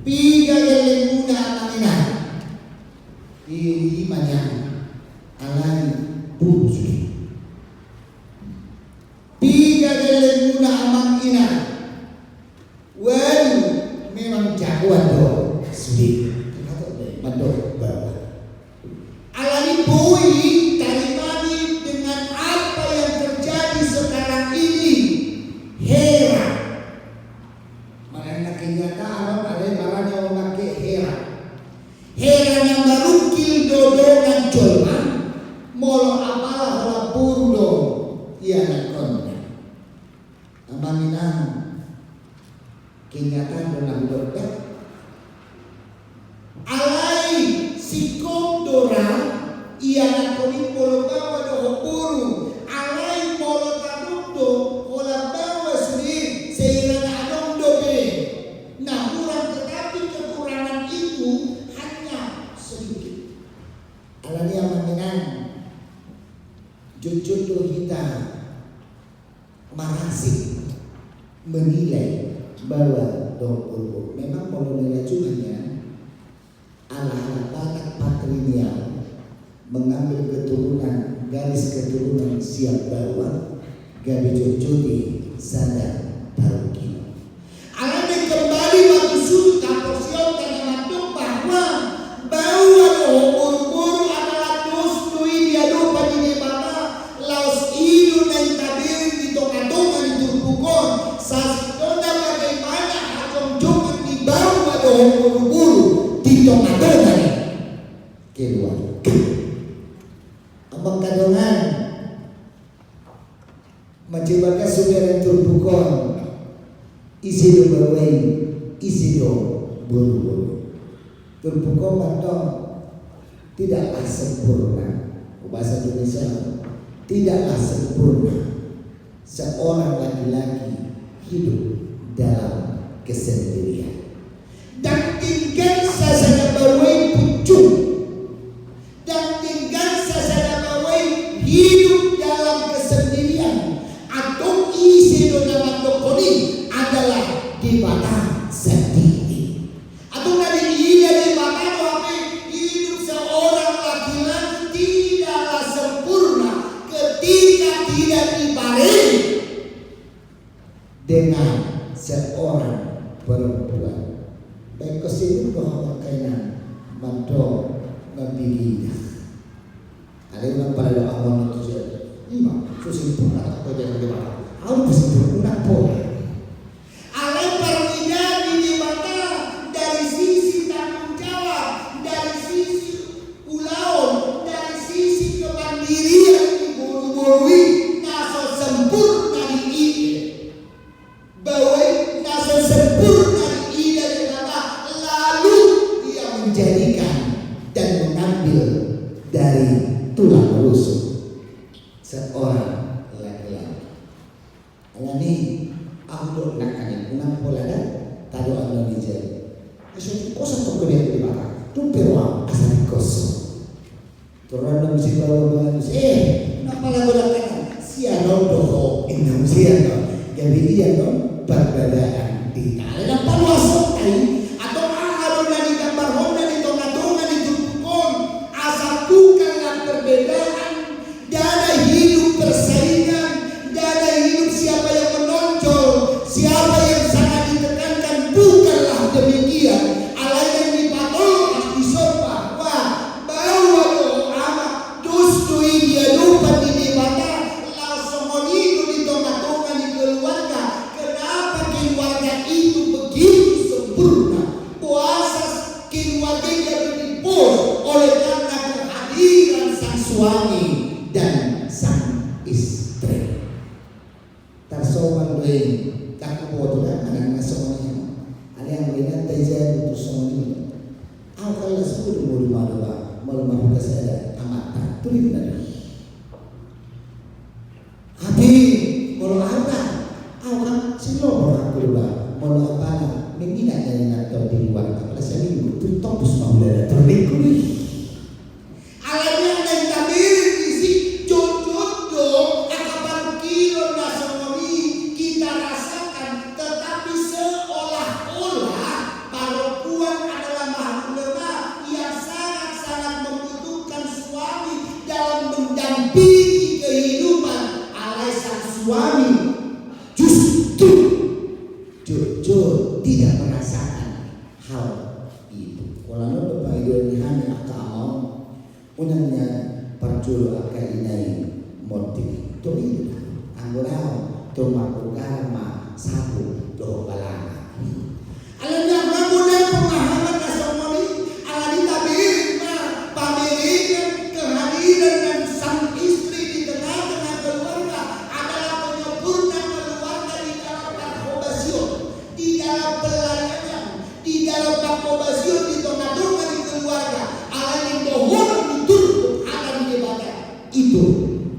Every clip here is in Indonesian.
Piga yang muna amangina. Ilimanya alai burusi. Piga yang muna amangina. Waduh, memang jagoan doh sedih. Mandor bawah. Alani boy tarimani dengan apa yang terjadi sekarang ini. Heran. Mana kenyataan ada marahnya orang ke heran. Heran yang barukil dodongan colma. Molo apalah orang burdo ia nakonnya. Amanginang kenyataan dalam doa. Alai sikom dorang ia nakoni polo bawa doho puru. Alai polo tanukdo ola bawa sendiri sehingga adong dobe. Nah kurang tetapi kekurangan itu hanya sedikit. Alani amanginan jujur kita marasik menilai bahwa doho puru memang kalau nilai cumanya ala-ala Batak patrilial mengambil keturunan garis keturunan siap bawa gabi jojodi sadar barukino. Alane kembali waktu sultan porsion dan mantuk bahwa uru-uru adalah dustui dia lupa di mana laos idu dan tabir di tonga-tonga di Turpukon sasitona bagaimana akan cuma dibawa uru-uru di tonga-tonga keluar. Abang kadongan mencoba sumber Turpukon isi do bawai isi do buru-buru. Turpukon matong tidaklah sempurna. Bahasa Indonesia tidaklah sempurna. Seorang laki-laki hidup dalam kesendirian. Dan tinggal sasana bawai pucuk. Dan tinggal sasana bawai hidup dalam kesendirian. Atau isi dona dokoni adalah di mata sendiri. Atau dari dia di mata bahwa hidup seorang laki-laki tidaklah sempurna ketika tidak dibarengi dengan seorang perempuan. Baik kesini bahwa kainan manto ngabili. Ada yang pada doa Allah itu saja. Ima sempurna atau jangan gimana? Aku sempurna pun. Alam perbedaan di mata dari sisi tanggung jawab, dari sisi ulau, dari sisi kemandirian diburu-burui, naso sempurna di ini. Bahwa naso sempurna menjadikan dan mengambil dari tulang rusuk seorang laki-laki. Alani aku nakanin unang polada tado Allah dijadi. Esok kosa to kedia di mata. Tu perwa asal kosong. Turun dalam si bawa kenapa lagu lakukan? Siano doho indah siano. Jadi dia no perbedaan di dalam paluasok kai. Perbedaan, dada hidup persaingan, dada hidup siapa yang menonjol, siapa yang sangat ditekankan, bukanlah demikian. Alai yang dipatol disopa, wah bawa doa dustui dia lupa di mata, langsung monido di tongga-tongga di keluarga. Kenapa keluarga itu begitu sempurna? Puasa keluarganya dipus oleh karena kehadiran sang suami dan sang istri. Tersowan doy tak bodoh anak nasonya. Ada yang melihat teja itu soalnya. Awal sebelum mau dimalukan, malu saya amat tulis tadi. Hati kalau apa? Awal silo orang keluar, malu apa? Mengingat yang atau di luar. Kalau saya minggu itu topus maulana terlikur. Kita rasakan, tetapi seolah-olah para Kalau lo pagidol ni hani akao, unangnya parjulo akai inay monti. Tuloy na. Ang gulaw, tumakugama, sabu, doho balanga. Alam niya, magunang pemahaman na sa umami, alani tabihin na pamilihan kehadiran ng sang istri di tengah-tengah keluarga adalah penyempurnaan keluarga di dalam pengobasian, di dalam pelayanan, di dalam pengobasian di tengah-tengah di keluarga. Alani dohon ditutup akan ibadah itu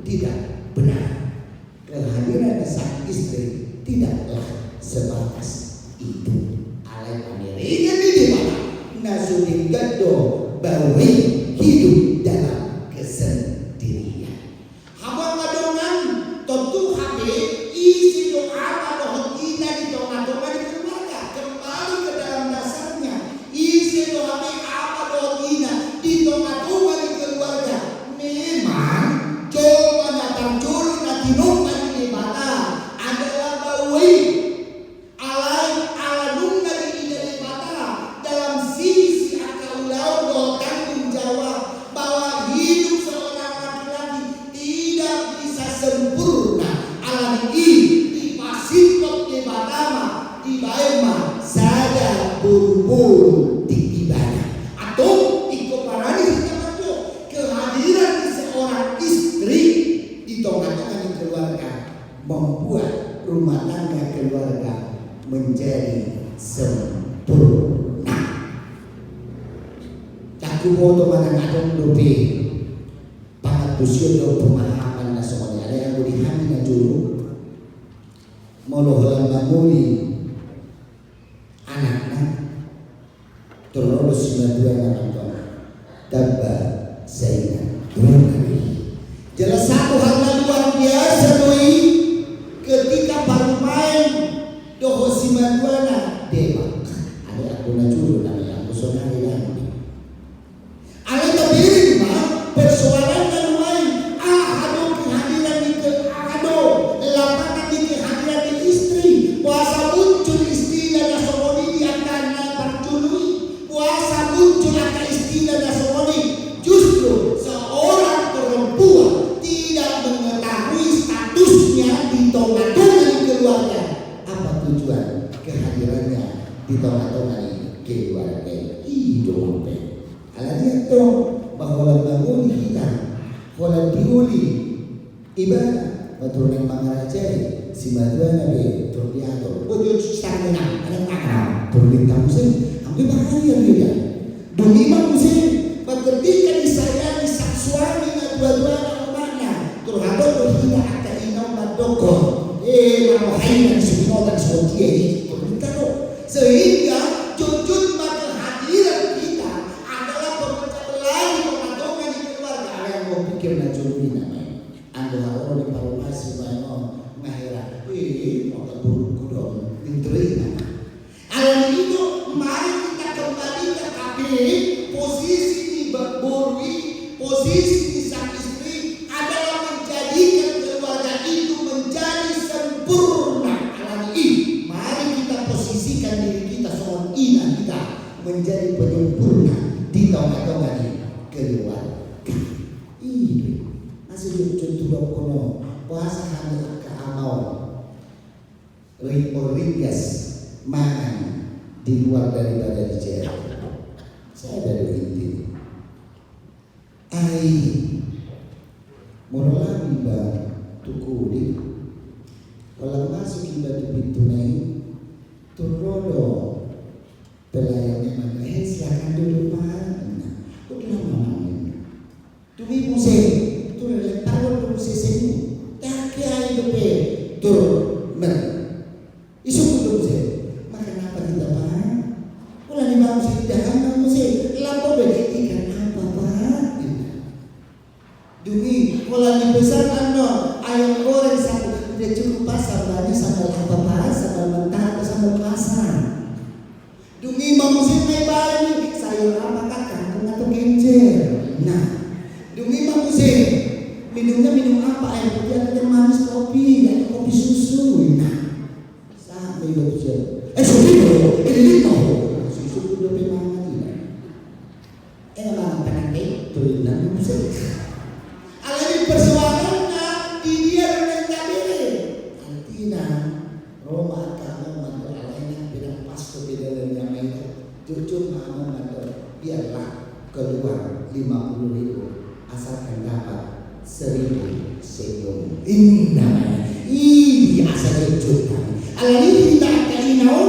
tidak benar. Kehadiran sang istri tidaklah sebatas itu. Alai pamirinya di mana nasuling gado bawi hidup dalam kesendirian. Habang ngadongan tentu hati isi doa doa kita di tengah-tengah di keluarga kembali ke dalam dasarnya. Isi doa apa doa kita di tengah-tengah di keluarga memang coba datang julu nanti nomor di mana adalah bawi alai aladung dari mata dalam sisi akaulau doa tanggung jawab bahwa hidup seorang laki-laki tidak bisa sempurna alami di pasipot di batama di baema saja buru-buru di ibadah atau ikoparani kita kehadiran seorang istri di tengah-tengah di keluarga membuat rumah tangga keluarga menjadi sempurna. Aku mau teman adong dobe pangat tusiun do pemahaman na semuanya ada yang boleh na dulu moloholan mamuli anak-anak terus dua anak dabba saina jelas satu hal yang luar biasa doi ketika baru main doho simaduana demak ada aku na dulu namanya aku sonari lagi. Ada tabirin mah persoalan yang lain. Ado kehadiran di ado lapangan di kehadiran di istri. Puasa muncul istilah nasomoni di akan parjului. Puasa muncul akan istilah nasomoni. Justru seorang perempuan tidak mengetahui statusnya di tengah-tengah di keluarga. Apa tujuan kehadirannya di tengah-tengah di keluarga? Hidup. Alanya to bahwa bangun kita kalau diuli ibadah paturunan mangarajai si maduana be tropiato ojo stagna ada takra turlintang musim ambil bahaya dia dunima musim ketika disayani sang suami na dua-dua mana turhado berhina aka inau madoko mau hainan semua dan semuanya ini turlintang sehingga jujur kehadiran kita adalah pemecah belah di tengah-tengah di keluarga yang mau pikir na juri namanya anda orang di paromasi mau ngahira mau keburuk dong diterima alam itu mari kita kembali ke kabin posisi di berborwi posisi di sang istri adalah menjadikan keluarga itu menjadi sempurna alam ini mari kita posisikan diri kita soal ina kita menjadi penyempurna di tengah-tengah di keluarga. Ini masih contoh kono puasa hanya ke amal ringkas makan di luar daripada di jaya. Saya dari inti. Ai mulai tiba tukuli kalau masuk tiba di pintu naik turun pelayan memang silakan duduk pak. Udah lama tumi musik tu tahu tu musik tak kaya itu pe tur mer isu tu musik makan apa kita pak ulah di bawah musik dah musik lampu be ikan apa pak dumi ulah di besar ando ayam goreng satu udah cukup pasar banyak sambal apa pak sambal mentah sambal pasar dumi musik mai balik sayur apa kakak atau genjer nah dumi musik minumnya minum apa air putih atau manis kopi atau kopi susu nah sampai betul susu itu ini tahu susu itu memang tidak berenang musik. Alami persoalan na dia dengan kabele. Artinya Roma kamu mantul alainya bilang pas ke dalam yang lain. Jujur kamu mantul biarlah keluar 50.000 asalkan dapat 1.000 senyum. Ini namanya. Ini asal jujur kami. Alami kita kainau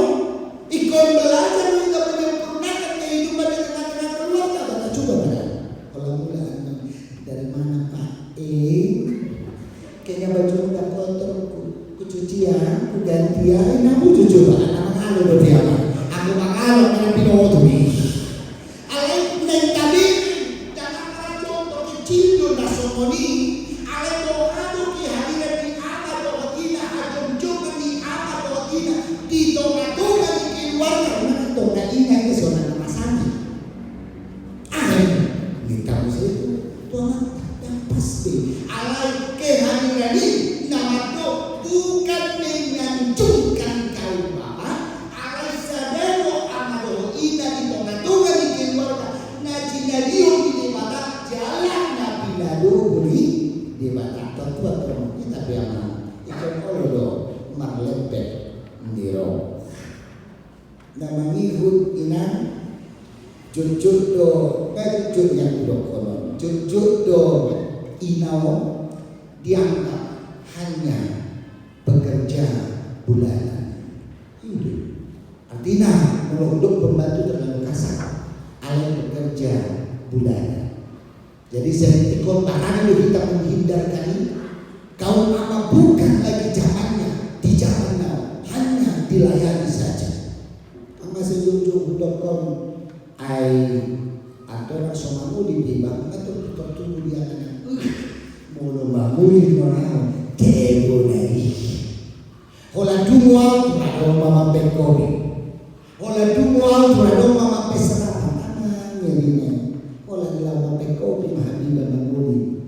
ikon belajar untuk menyempurnakan kehidupan di tengah-tengah keluarga. Kita coba benar. Kalau mulai dari mana Pak? Kayaknya baju udah kotor, ku cucian, ku gantian. Aku jujur Pak, anak malu berdiam. Aku malu karena pinotumi. Alai neng tadi jangan kacau untuk kecil nasomoni. Alai doa ki hadiran di apa doa kita, ajong juga di apa doa kita, di tonga-tonga di keluarga, mana tonga ingat ke zona masanya. Minta musuh itu Tuhan yang pasti. Alai kehadiran ini nama bukan mengancungkan kau Bapa. Alai sadaro amado ina di tonga-tonga di keluarga. Najinaliyo di mata jalan nabi lalu buli di mata tuan kita biama ikon olodo marlepet ndiro. Nama ngihut inan jujur do jujur yang udah konon jujur do inau dianggap hanya pekerja bulanan. Ini artinya melunduk pembantu terlalu kasar. Alat bekerja bulanan. Jadi seketika barang kita menghindarkan kaum ama bukan lagi zamannya di zaman now hanya dilayani saja. Masih jujur.com atau somamu dibibang atau tertunggu dia anak mulu mamuli orang kebo nari hola dumwa turado mama pekobi hola dumwa turado mama pesara anak nyerinya hola lama pekobi mahabiba mamuli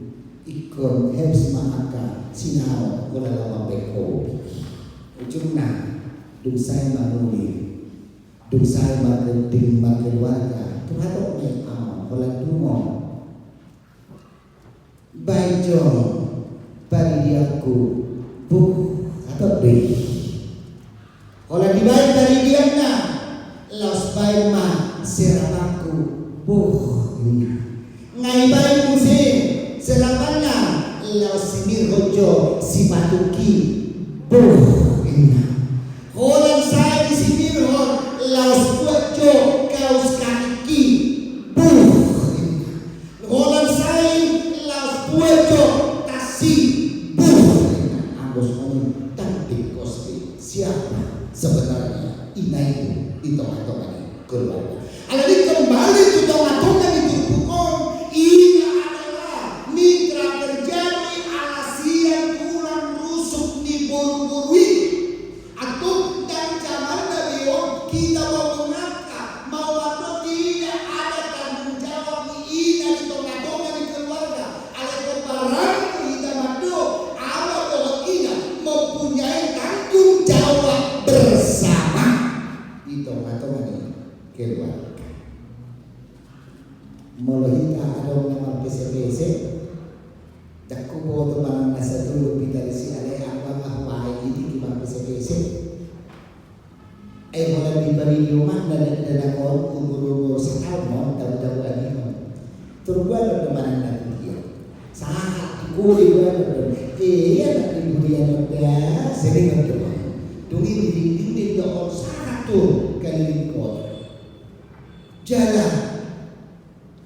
ikon heps mahaka sinao hola lama pekobi ujungna dumsai mamuli dumsai magenting mageluarga turado me hola dumo baijo bagi diaku buh atau deh hola dibaik dari diana los baima serapaku buh ngai baik musim selapana los simirhojo sipatuki buh hola saya di simirhon los buatjo kaus kaki buh holan sain las puedo tasi buh ambos ngomong tanti kosti siapa sebenarnya ina itu tengah-tengah keluarga. Alani kembali ke tengah-tengah di Turbukon ina adalah mitra kerjani alasian pulang rusuk di buru-burui atau dari zaman dari kita mau mengangkat mau atau tidak ada tanggung jawab ina di tengah-tengah di keluarga. Ada kebarang kita madu awal bahwa ina mempunyai tanggung jawab bersama di tengah-tengah di keluarga. Melohita ada nama PCPC Daku bawa teman nasa dulu kita disi ada apa apa ini kita PCPC mulai diberi rumah dan kon umur setahun mau tahu-tahu lagi terbuat teman nanti dia saat kuli buat nak dibudian ada sering ada dungi di dong satu kali kot jalan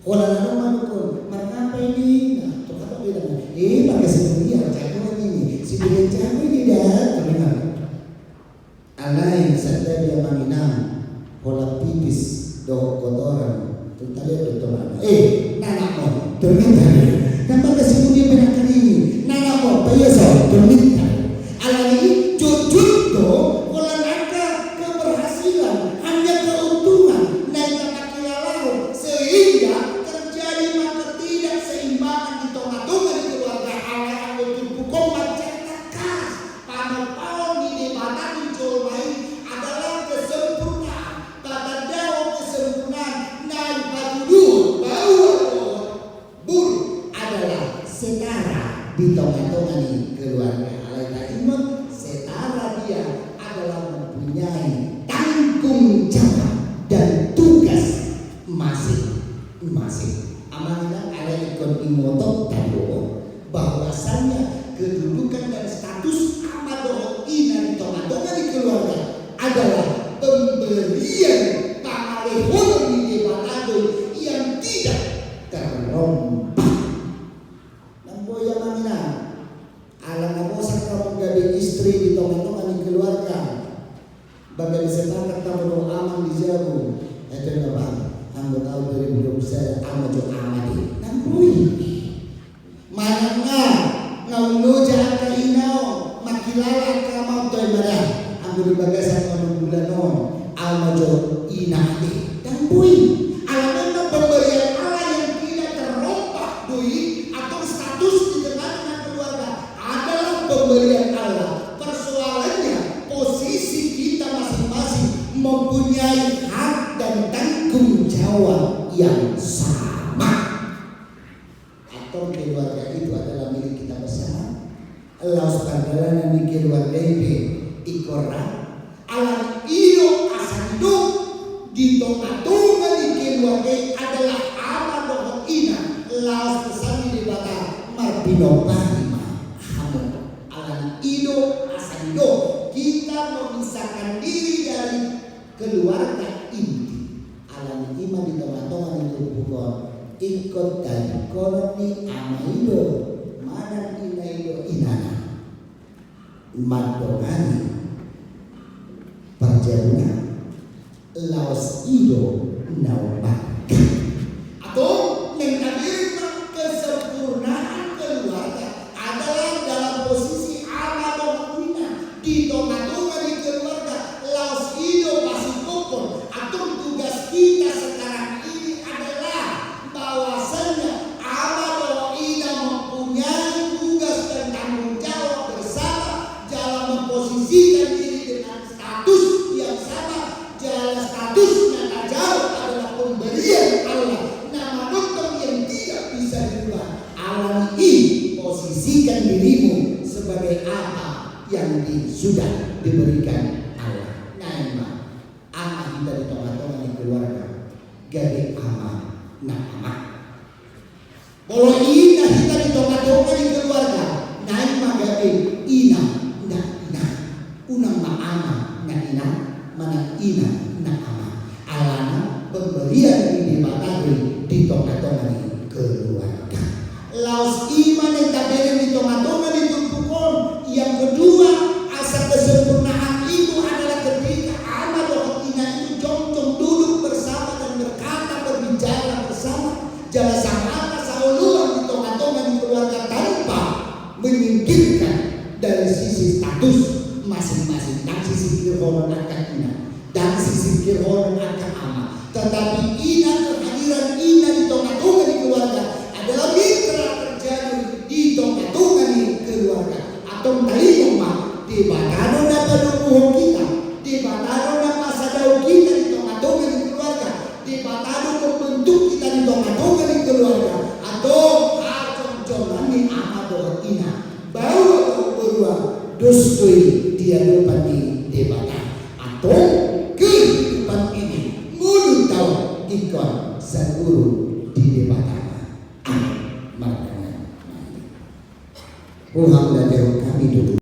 orang orang kon apa ini nah tuh apa bilang pakai sendirian jagoan ini si dia jago ini dah terdengar alai sadar dia menginam pola pipis do kotoran tu tadi do tolan nana mo terminta nama kasih dia benakan ini nana mo payaso terminta alai jujur do pola angka keberhasilan hanya keuntungan naik kaki lalau sehingga terjadi maka tidak seimbangan di tengah-tengah di keluarga alai anggo tubuh mencetak kas pano-pano di mana dicolmai adalah kesempurnaan pada daun kesempurnaan naik batu bau di tengah-tengah keluarga Allah ini setara dia adalah mempunyai tanggung jawab dan tugas masing-masing. Amanah Allah ikon imotok tahu bahwasannya kedudukan dan status amadoh ina di tengah-tengah di keluarga adalah pemberian pangalehon di debatado yang tidak terrompah. Namboya manina alang nabosan kamu gabi istri di tengah-tengah di keluarga bagai sepakat kamu aman di jauh itu apa anggo tahu 2020 amajo amadi namboy mananga ngauno jahat inao makilala ka mau toy marah anggo di bagasan ono bulano amajo inade namboy alaman na pemberian Allah yang tidak terrompah doi atau status di tengah-tengah keluarga adalah pemberian Allah. Persoalannya posisi kita masing-masing mempunyai hak dan tanggung jawab yang sama. Atau keluarga itu adalah milik kita bersama. Allah subhanahu di keluarga ini ikora alam iyo asando di tengah-tengah di keluarga adalah amal dohot ina laos pesan di bata marbino panima hamun alam iyo asando kita memisahkan diri dari keluarga inti alam ima di tengah-tengah di bukan ikut dan koloni amaido mana inaido inana madongani perjalanan laos ido naubat atau menghadirkan kesempurnaan keluarga adalah dalam posisi amal dohina di tengah-tengah di keluarga laos ido pasti pokok atau tugas kita sekarang ini adalah bahwasanya amal dohina mempunyai tugas dan tanggung jawab bersama dalam memposisikan diri dengan status yang sama jalan statusnya jauh adalah pemberian Allah nama dokter yang tidak bisa dirubah alam ini posisikan dirimu sebagai apa yang sudah diberikan Allah nama amat kita di tengah-tengah di keluarga gade amat nah amat kalau ina kita di tengah-tengah di keluarga nama gade ina nah ina unang ma'ama nah ina mana ina na ama alana pemberian ini matahari di tengah-tengah di keluarga laos iman yang tabelen di tengah-tengah di tumpukon yang kedua asal kesempurnaan itu adalah ketika amal dohot ina itu jongcong duduk bersama dan berkata berbicara bersama jangan sama sauluan di tengah-tengah di keluarga tanpa menyingkirkan dari sisi status masing-masing dan sisi kehormatan ina